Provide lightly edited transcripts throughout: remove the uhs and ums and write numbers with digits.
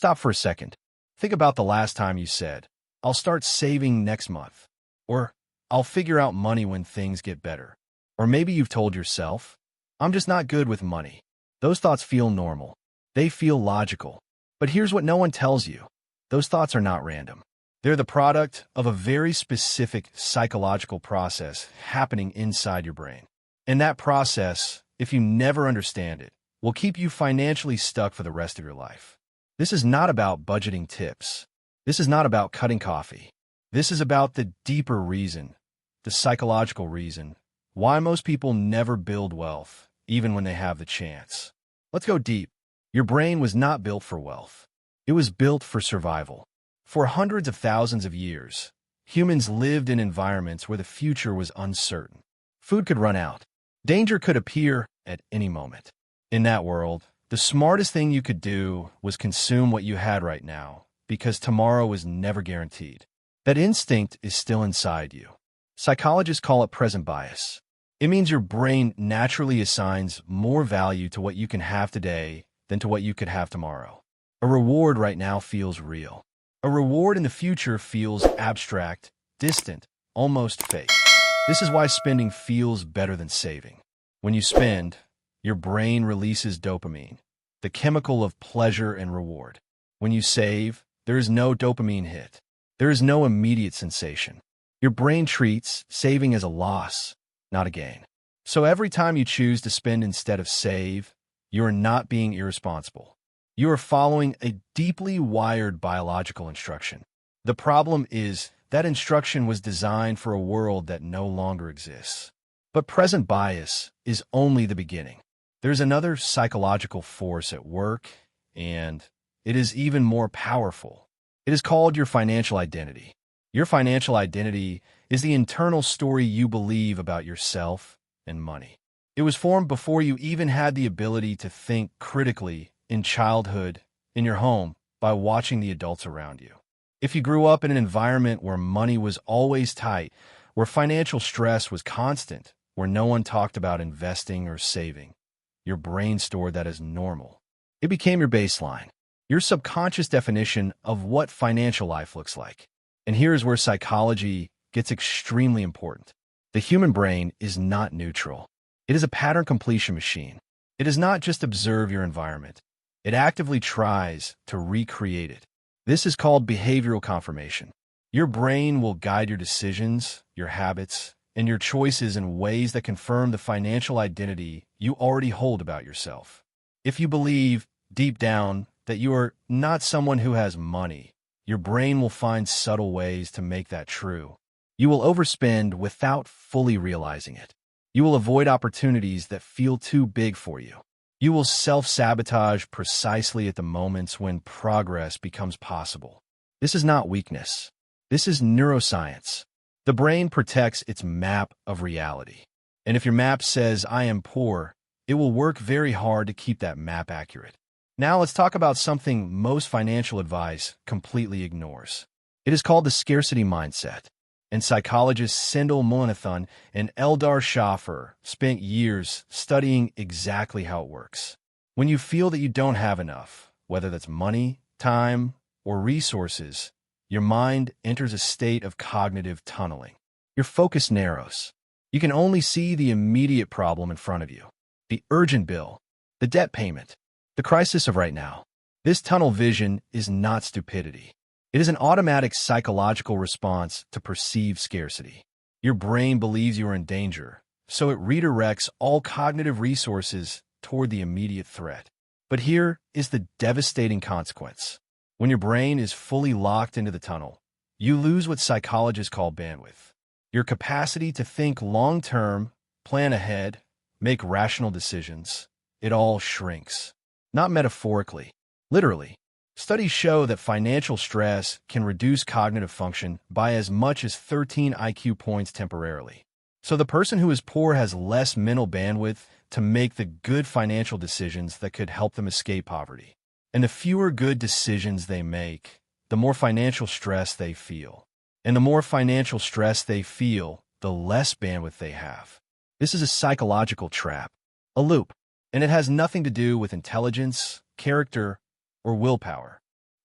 Stop for a second. Think about the last time you said, "I'll start saving next month," or "I'll figure out money when things get better." Or maybe you've told yourself, "I'm just not good with money." Those thoughts feel normal. They feel logical. But here's what no one tells you. Those thoughts are not random. They're the product of a very specific psychological process happening inside your brain. And that process, if you never understand it, will keep you financially stuck for the rest of your life. This is not about budgeting tips. This is not about cutting coffee. This is about the deeper reason, the psychological reason, why most people never build wealth, even when they have the chance. Let's go deep. Your brain was not built for wealth. It was built for survival. For hundreds of thousands of years, humans lived in environments where the future was uncertain. Food could run out. Danger could appear at any moment. In that world, the smartest thing you could do was consume what you had right now, because tomorrow was never guaranteed. That instinct is still inside you. Psychologists call it present bias. It means your brain naturally assigns more value to what you can have today than to what you could have tomorrow. A reward right now feels real. A reward in the future feels abstract, distant, almost fake. This is why spending feels better than saving. When you spend, your brain releases dopamine, the chemical of pleasure and reward. When you save, there is no dopamine hit. There is no immediate sensation. Your brain treats saving as a loss, not a gain. So every time you choose to spend instead of save, you are not being irresponsible. You are following a deeply wired biological instruction. The problem is that instruction was designed for a world that no longer exists. But present bias is only the beginning. There's another psychological force at work, and it is even more powerful. It is called your financial identity. Your financial identity is the internal story you believe about yourself and money. It was formed before you even had the ability to think critically in childhood, in your home, by watching the adults around you. If you grew up in an environment where money was always tight, where financial stress was constant, where no one talked about investing or saving, your brain stored that as normal. It became your baseline, your subconscious definition of what financial life looks like. And here's where psychology gets extremely important. The human brain is not neutral. It is a pattern completion machine. It does not just observe your environment. It actively tries to recreate it. This is called behavioral confirmation. Your brain will guide your decisions, your habits, and your choices in ways that confirm the financial identity you already hold about yourself. If you believe, deep down, that you are not someone who has money, your brain will find subtle ways to make that true. You will overspend without fully realizing it. You will avoid opportunities that feel too big for you. You will self-sabotage precisely at the moments when progress becomes possible. This is not weakness. This is neuroscience. The brain protects its map of reality. And if your map says, "I am poor," it will work very hard to keep that map accurate. Now let's talk about something most financial advice completely ignores. It is called the scarcity mindset. And psychologists Sindel Mullainathan and Eldar Shaffer spent years studying exactly how it works. When you feel that you don't have enough, whether that's money, time, or resources, your mind enters a state of cognitive tunneling. Your focus narrows. You can only see the immediate problem in front of you, the urgent bill, the debt payment, the crisis of right now. This tunnel vision is not stupidity. It is an automatic psychological response to perceived scarcity. Your brain believes you are in danger, so it redirects all cognitive resources toward the immediate threat. But here is the devastating consequence. When your brain is fully locked into the tunnel, you lose what psychologists call bandwidth. Your capacity to think long-term, plan ahead, make rational decisions, it all shrinks. Not metaphorically, literally. Studies show that financial stress can reduce cognitive function by as much as 13 IQ points temporarily. So the person who is poor has less mental bandwidth to make the good financial decisions that could help them escape poverty. And the fewer good decisions they make, the more financial stress they feel. And the more financial stress they feel, the less bandwidth they have. This is a psychological trap, a loop, and it has nothing to do with intelligence, character, or willpower.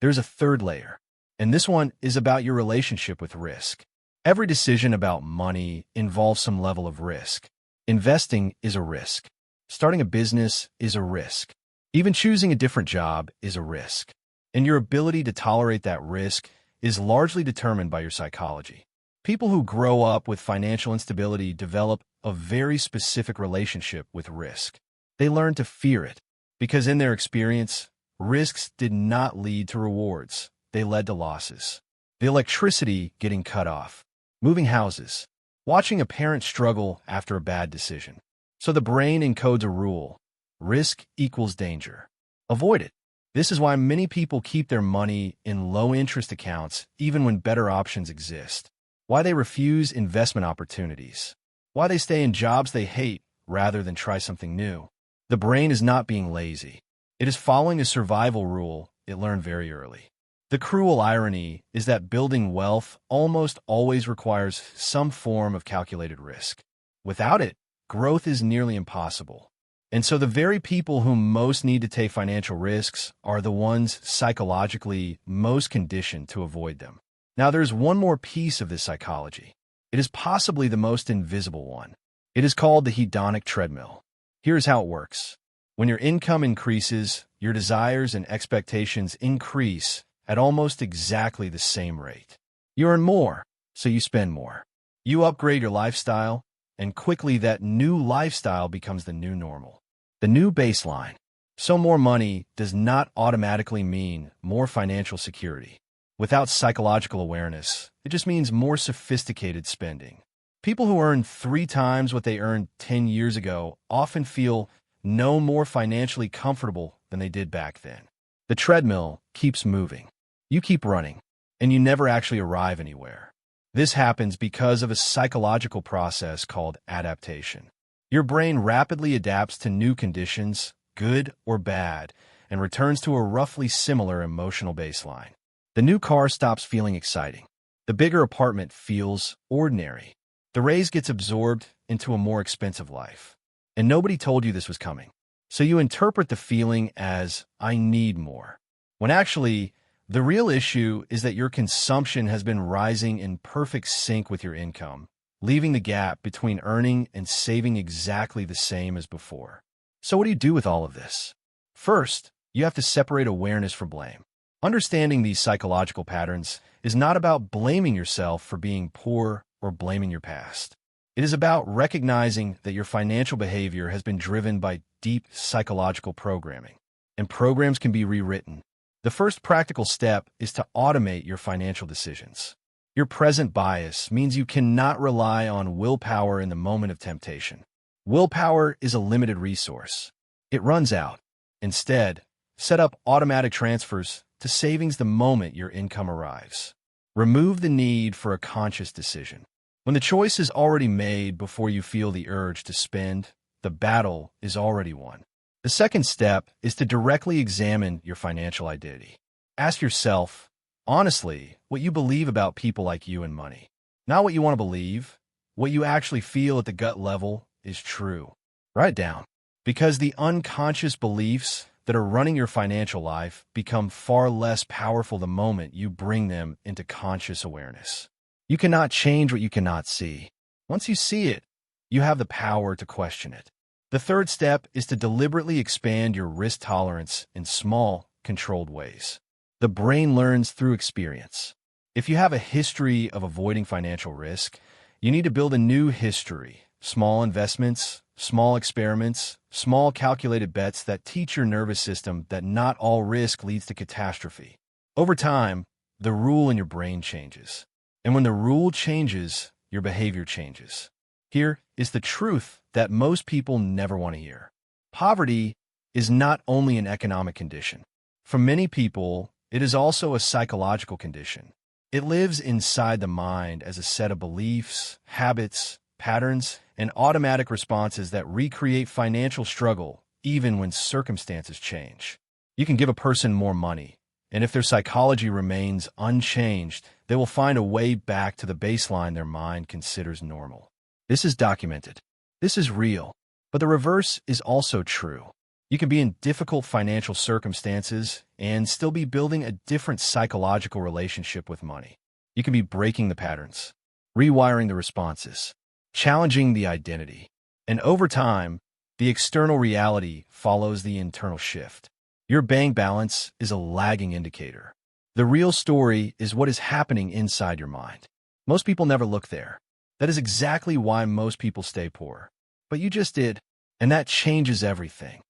there's a third layer, and this one is about your relationship with risk. Every decision about money involves some level of risk. Investing is a risk. Starting a business is a risk. Even choosing a different job is a risk. And your ability to tolerate that risk is largely determined by your psychology. People who grow up with financial instability develop a very specific relationship with risk. They learn to fear it because in their experience, risks did not lead to rewards. They led to losses. The electricity getting cut off, moving houses, watching a parent struggle after a bad decision. So the brain encodes a rule. Risk equals danger. Avoid it. This is why many people keep their money in low-interest accounts even when better options exist. Why they refuse investment opportunities. Why they stay in jobs they hate rather than try something new. The brain is not being lazy. It is following a survival rule it learned very early. The cruel irony is that building wealth almost always requires some form of calculated risk. Without it, growth is nearly impossible. And so the very people who most need to take financial risks are the ones psychologically most conditioned to avoid them. Now, there's one more piece of this psychology. It is possibly the most invisible one. It is called the hedonic treadmill. Here's how it works. When your income increases, your desires and expectations increase at almost exactly the same rate. You earn more, so you spend more. You upgrade your lifestyle, and quickly that new lifestyle becomes the new normal, the new baseline. So more money does not automatically mean more financial security. Without psychological awareness, it just means more sophisticated spending. People who earn 3 times what they earned 10 years ago often feel no more financially comfortable than they did back then. The treadmill keeps moving. You keep running, and you never actually arrive anywhere. This happens because of a psychological process called adaptation. Your brain rapidly adapts to new conditions, good or bad, and returns to a roughly similar emotional baseline. The new car stops feeling exciting. The bigger apartment feels ordinary. The raise gets absorbed into a more expensive life. And nobody told you this was coming. So you interpret the feeling as, I need more. When actually, the real issue is that your consumption has been rising in perfect sync with your income, leaving the gap between earning and saving exactly the same as before. So what do you do with all of this? First, you have to separate awareness from blame. Understanding these psychological patterns is not about blaming yourself for being poor or blaming your past. It is about recognizing that your financial behavior has been driven by deep psychological programming, and programs can be rewritten. The first practical step is to automate your financial decisions. Your present bias means you cannot rely on willpower in the moment of temptation. Willpower is a limited resource. It runs out. Instead, set up automatic transfers to savings the moment your income arrives. Remove the need for a conscious decision. When the choice is already made before you feel the urge to spend, the battle is already won. The second step is to directly examine your financial identity. Ask yourself, honestly, what you believe about people like you and money. Not what you want to believe, what you actually feel at the gut level is true. Write it down, because the unconscious beliefs that are running your financial life become far less powerful the moment you bring them into conscious awareness. You cannot change what you cannot see. Once you see it, you have the power to question it. The third step is to deliberately expand your risk tolerance in small, controlled ways. The brain learns through experience. If you have a history of avoiding financial risk, you need to build a new history. Small investments, small experiments, small calculated bets that teach your nervous system that not all risk leads to catastrophe. Over time, the rule in your brain changes. And when the rule changes, your behavior changes. Here is the truth that most people never want to hear. Poverty is not only an economic condition. For many people, it is also a psychological condition. It lives inside the mind as a set of beliefs, habits, patterns, and automatic responses that recreate financial struggle even when circumstances change. You can give a person more money, and if their psychology remains unchanged, they will find a way back to the baseline their mind considers normal. This is documented. This is real. But the reverse is also true. You can be in difficult financial circumstances and still be building a different psychological relationship with money. You can be breaking the patterns, rewiring the responses, challenging the identity. And over time, the external reality follows the internal shift. Your bank balance is a lagging indicator. The real story is what is happening inside your mind. Most people never look there. That is exactly why most people stay poor. But you just did, and that changes everything.